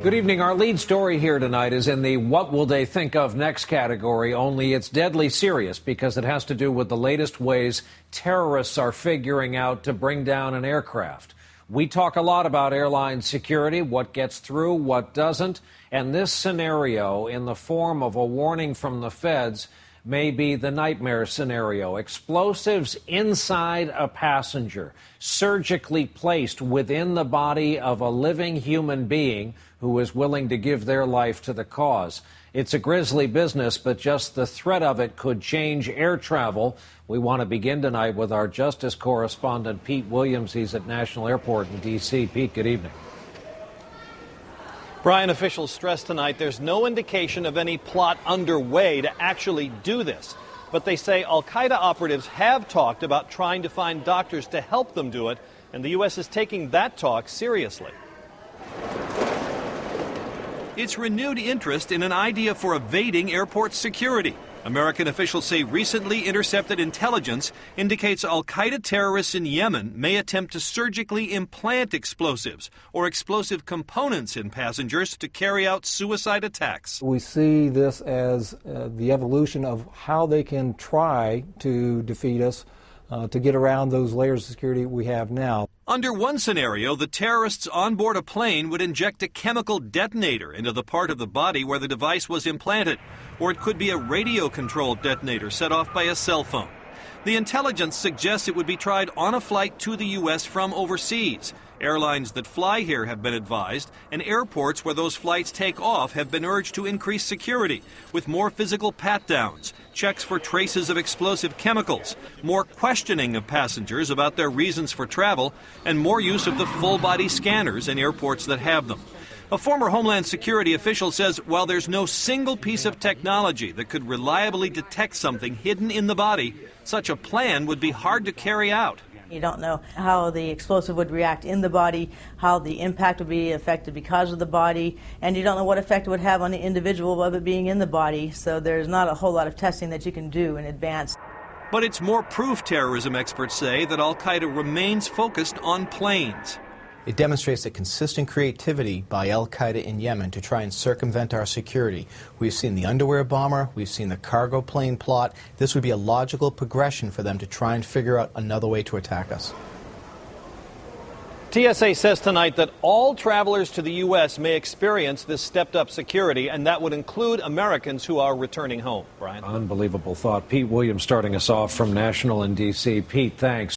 Good evening. Our lead story here tonight is in the what will they think of next category, only it's deadly serious because it has to do with the latest ways terrorists are figuring out to bring down an aircraft. We talk a lot about airline security, what gets through, what doesn't, and this scenario in the form of a warning from the feds may be the nightmare scenario. Explosives inside a passenger, surgically placed within the body of a living human being who is willing to give their life to the cause. It's a grisly business, but just the threat of it could change air travel. We want to begin tonight with our justice correspondent, Pete Williams. He's at National Airport in D.C. Pete, good evening. Brian, officials stressed tonight there's no indication of any plot underway to actually do this. But they say al-Qaeda operatives have talked about trying to find doctors to help them do it, and the U.S. is taking that talk seriously. It's renewed interest in an idea for evading airport security. American officials say recently intercepted intelligence indicates al-Qaeda terrorists in Yemen may attempt to surgically implant explosives or explosive components in passengers to carry out suicide attacks. We see this as the evolution of how they can try to defeat us, to get around those layers of security we have now. Under one scenario, the terrorists on board a plane would inject a chemical detonator into the part of the body where the device was implanted, or it could be a radio-controlled detonator set off by a cell phone. The intelligence suggests it would be tried on a flight to the U.S. from overseas. Airlines that fly here have been advised, and airports where those flights take off have been urged to increase security, with more physical pat-downs, checks for traces of explosive chemicals, more questioning of passengers about their reasons for travel, and more use of the full-body scanners in airports that have them. A former Homeland Security official says while there's no single piece of technology that could reliably detect something hidden in the body, such a plan would be hard to carry out. You don't know how the explosive would react in the body, how the impact would be affected because of the body, and you don't know what effect it would have on the individual of it being in the body, so there's not a whole lot of testing that you can do in advance. But it's more proof, terrorism experts say, that al-Qaeda remains focused on planes. It demonstrates a consistent creativity by al-Qaeda in Yemen to try and circumvent our security. We've seen the underwear bomber, we've seen the cargo plane plot. This would be a logical progression for them to try and figure out another way to attack us. TSA says tonight that all travelers to the U.S. may experience this stepped-up security, and that would include Americans who are returning home. Brian? Unbelievable thought. Pete Williams starting us off from National in D.C. Pete, thanks.